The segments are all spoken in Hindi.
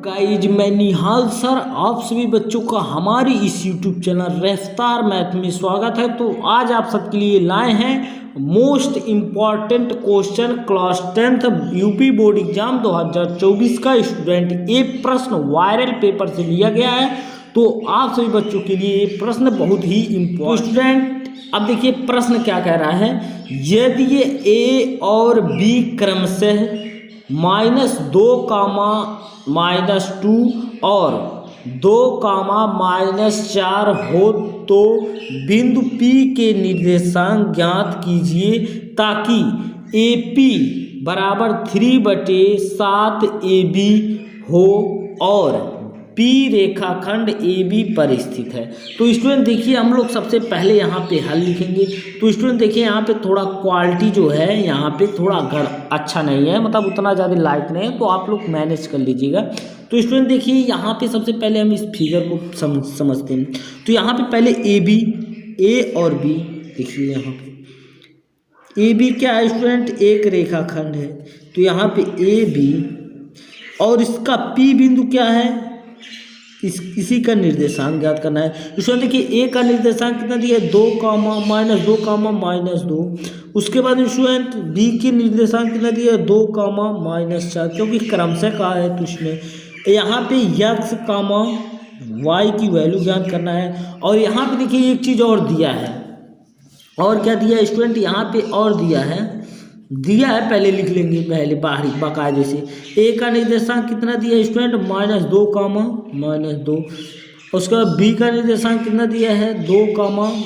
गाइज मैं निहाल सर आप सभी बच्चों का हमारे इस यूट्यूब चैनल रफ्तार मैथ में स्वागत है। तो आज आप सबके लिए लाए हैं most important question class 10th UP board exam 2024 का स्टूडेंट ये प्रश्न वायरल पेपर से लिया गया है। तो आप सभी बच्चों के लिए ये प्रश्न बहुत ही इम्पोर्टेंट स्टूडेंट अब देखिए प्रश्न क्या कह रहा है। यदि ये ए और बी क्रमशः -2, -2 और 2, -4 हो तो बिंदु P के निर्देशांक ज्ञात कीजिए ताकि AP बराबर 3/7 AB हो और P रेखाखंड AB पर स्थित है। तो स्टूडेंट देखिए हम लोग सबसे पहले यहाँ पे हल लिखेंगे। तो स्टूडेंट देखिए यहाँ पे थोड़ा क्वालिटी जो है यहाँ पे थोड़ा अच्छा नहीं है, मतलब उतना ज़्यादा लाइट नहीं है, तो आप लोग मैनेज कर लीजिएगा। तो स्टूडेंट देखिए यहाँ पे सबसे पहले हम इस फिगर को समझते हैं। तो यहाँ पे पहले A और B देखिए, यहाँ पे AB क्या है स्टूडेंट, एक रेखाखंड है। तो यहाँ पे AB और इसका P बिंदु क्या है, इसी का निर्देशांक ज्ञात करना है। इसमें देखिए ए का निर्देशांक कितना दिया है, 2, -2, उसके बाद स्टूडेंट बी के निर्देशांक कितना दिया है, 2, -4, क्योंकि क्रमशः कहा है। तो इसमें यहाँ पे x, y की वैल्यू ज्ञात करना है। और यहाँ पे देखिए एक चीज़ और दिया है, और क्या दिया है स्टूडेंट, यहाँ पे और दिया है पहले लिख लेंगे, पहले बाहरी बाकायदे से। ए का निर्देशांक कितना दिया है स्टूडेंट, -2, -2। उसके बाद बी का निर्देशांक कितना दिया है, 2,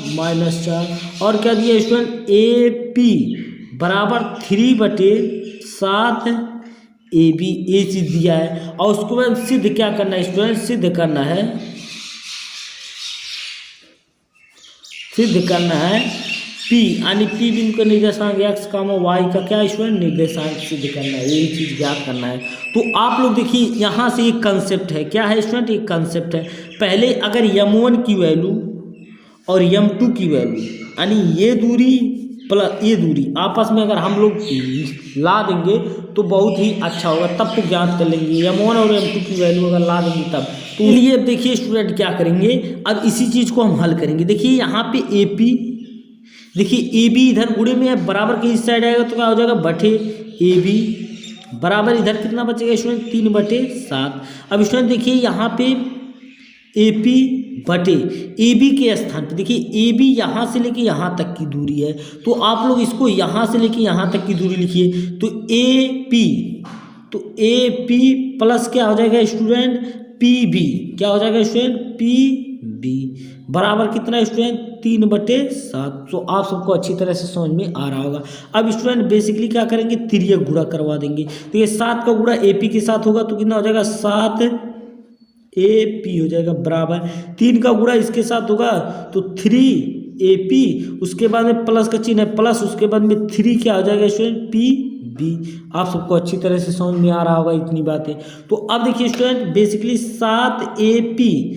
-4। और क्या दिया है स्टूडेंट, AP बराबर 3/7 AB, ये चीज़ दिया है। और उसके बाद सिद्ध क्या करना है स्टूडेंट, सिद्ध करना है P, यानी P बिंदु का निर्देशांक x, y का क्या स्टूडेंट निर्देशांक सिद्ध करना है, यही चीज़ ज्ञात करना है। तो आप लोग देखिए यहाँ से एक कंसेप्ट है, क्या है स्टूडेंट, एक कंसेप्ट है। पहले अगर m1 की वैल्यू और m2 की वैल्यू, यानी ये दूरी प्लस ये दूरी आपस में अगर हम लोग ला देंगे तो बहुत ही अच्छा होगा, तब तो ज्ञात कर लेंगे। m1 और m2 की वैल्यू अगर ला देंगे तब। तो इसलिए अब देखिए स्टूडेंट क्या करेंगे, अब इसी चीज़ को हम हल करेंगे। देखिए यहाँ पे AP, देखिए AB इधर गुणे में है, बराबर के इस साइड आएगा तो क्या हो जाएगा, बटे AB बराबर इधर कितना बचेगा स्टूडेंट, 3/7। अब स्टूडेंट देखिए यहाँ पे AP बटे AB के स्थान पे देखिए AB यहाँ से लेके यहाँ तक की दूरी है, तो आप लोग इसको यहाँ से लेके यहाँ तक की दूरी लिखिए। तो AP प्लस क्या हो जाएगा स्टूडेंट, PB, क्या हो जाएगा स्टूडेंट, PB बराबर कितना स्टूडेंट, 3/7। तो आप सबको अच्छी तरह से समझ में आ रहा होगा। अब स्टूडेंट बेसिकली क्या करेंगे, तिर्यक गुणा करवा देंगे। तो ये 7 का गुणा AP के साथ होगा तो कितना हो जाएगा, 7AP हो जाएगा बराबर 3 का गुणा इसके साथ होगा तो 3AP, उसके बाद में प्लस का चिन्ह है प्लस, उसके बाद में 3 क्या हो जाएगा स्टूडेंट, PB। आप सबको अच्छी तरह से समझ में आ रहा होगा इतनी बातें। तो अब देखिए स्टूडेंट बेसिकली 7AP,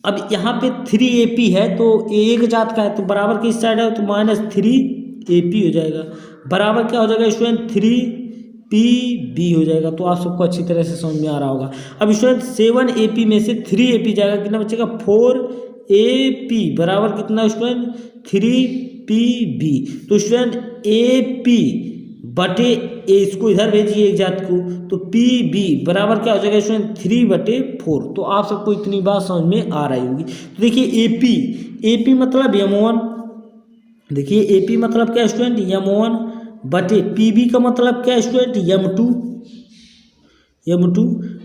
अब यहाँ पे 3AP है तो एक जात का है तो बराबर की इस साइड है तो -3AP हो जाएगा बराबर क्या हो जाएगा स्टूडेंट, 3PB हो जाएगा। तो आप सबको अच्छी तरह से समझ में आ रहा होगा। अब स्टूडेंट 7AP में से 3AP जाएगा, कितना बचेगा, 4AP बराबर कितना स्टूडेंट, 3PB। तो स्टूडेंट AP बटे ए, इसको इधर भेजिए एक जात को, तो PB बराबर क्या हो जाएगा स्टूडेंट, 3/4। तो आप सबको इतनी बात समझ में आ रही होगी। तो देखिए AP मतलब m1, देखिए AP मतलब क्या स्टूडेंट, m1 बटे PB का मतलब क्या स्टूडेंट, m2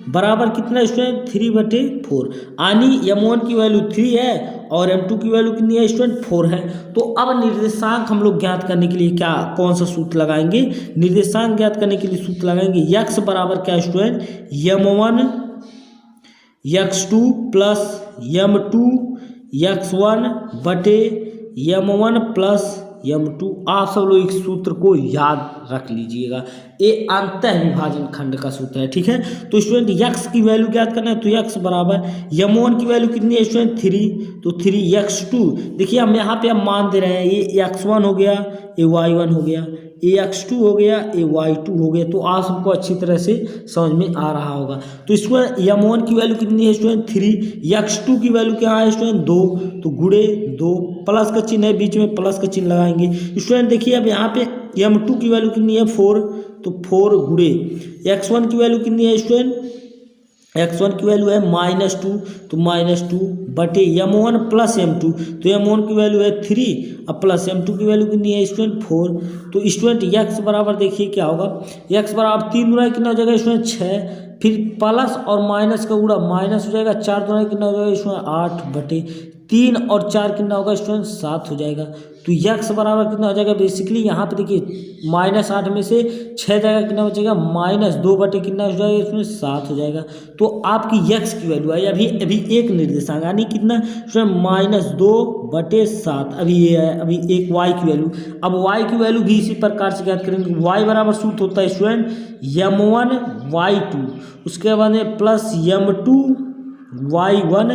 बराबर कितना स्टूडेंट, 3/4। यानी m1 की वैल्यू 3 है और m2 की वैल्यू कितनी है स्टूडेंट, 4 है। तो अब निर्देशांक हम लोग ज्ञात करने के लिए कौन सा सूत्र लगाएंगे, निर्देशांक ज्ञात करने के लिए सूत्र लगाएंगे x बराबर क्या student, m1 x2 plus m2 x1 बटे m1 प्लस m2। आप सब लोग इस सूत्र को याद रख लीजिएगा, ये अंतः विभाजन खंड का सूत्र है, ठीक है। तो स्टूडेंट x की वैल्यू ज्ञात करना है, तो x बराबर m1 की वैल्यू कितनी है स्टूडेंट, 3, तो 3 x2, देखिए हम यहाँ पे हम मान दे रहे हैं, ये x1 हो गया, ये y1 हो गया, AX2 हो गया, AY2 हो गया। तो आप सबको अच्छी तरह से समझ में आ रहा होगा। तो स्टूडेंट M1 की वैल्यू कितनी है स्टूडेंट 3, X2 की वैल्यू क्या है स्टूडेंट 2, तो गुणे 2, प्लस का चिन्ह है बीच में, प्लस का चिन्ह लगाएंगे। स्टूडेंट देखिए अब यहाँ पे M2 की वैल्यू कितनी है 4, तो 4 गुणे X1 की वैल्यू कितनी है स्टूडेंट, X1 की वैल्यू है -2, तो -2 बटे M1 प्लस M2, तो M1 की वैल्यू है 3 अब प्लस M2 की वैल्यू कितनी है स्टूडेंट 4। तो स्टूडेंट X बराबर देखिए क्या होगा, X बराबर 3 गुना कितना हो जाएगा स्टूडेंट 6, फिर प्लस और माइनस का गुणा माइनस हो जाएगा, 4 गुना कितना हो जाएगा स्टूडेंट 8 बटे 3 और 4 कितना होगा स्टूडेंट 7 हो जाएगा। तो X बराबर कितना हो जाएगा, बेसिकली यहाँ पे देखिए -8 में से 6 जाएगा कितना बचेगा -2 बटे कितना हो जाएगा इसमें 7 हो जाएगा। तो आपकी X की वैल्यू आई अभी एक निर्देशांक यानी कितना -2 बटे 7 अभी ये है, अभी एक Y की वैल्यू। अब Y की वैल्यू भी इसी प्रकार से ज्ञात करेंगे। Y बराबर सूत्र होता है स्टूडेंट M1 Y2, उसके बाद में प्लस M2 Y1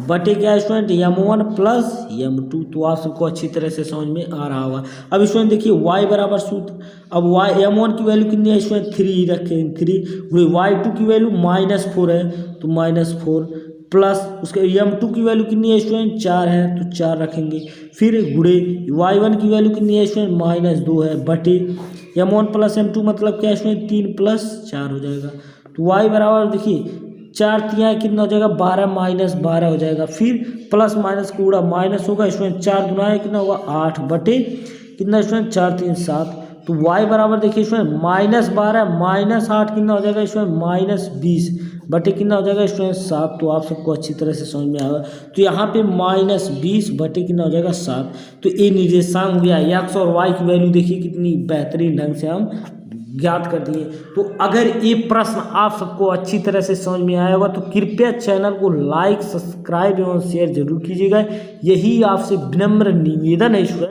बटे क्या है स्टूडेंट M1 प्लस M2। तो आप सबको अच्छी तरह से समझ में आ रहा होगा। अब स्टूडेंट देखिए Y बराबर सूत्र, अब M1 की वैल्यू कितनी है स्टूडेंट 3 रखें, 3 Y2 की वैल्यू -4 है, तो -4 प्लस उसके M2 की वैल्यू कितनी है स्टूडेंट 4 है, तो 4 रखेंगे, फिर गुणे Y1 की वैल्यू कितनी है स्टूडेंट -2 है बटे M1 प्लस M2 मतलब क्या है स्टूडेंट 3 + 4 हो जाएगा। तो Y बराबर देखिए 4 तिया कितना हो जाएगा 12 -12 हो जाएगा, फिर प्लस माइनस का गुणा माइनस होगा स्टूडेंट 4 दुना है कितना होगा 8 बटे कितना स्टूडेंट 4 3 7। तो Y बराबर देखिए स्टूडेंट -12 -8 कितना हो जाएगा स्टूडेंट -20 बटे कितना हो जाएगा स्टूडेंट 7। तो आप सबको अच्छी तरह से समझ में आएगा। तो यहाँ पे -20 बटे कितना हो जाएगा 7। तो ये निर्देशांक हो गया X और Y की वैल्यू देखिए कितनी बेहतरीन ढंग से हम ज्ञात कर दिए। तो अगर ये प्रश्न आप सबको अच्छी तरह से समझ में आया होगा तो कृपया चैनल को लाइक सब्सक्राइब एवं शेयर जरूर कीजिएगा। यही आपसे विनम्र निवेदन है स्टूडेंट।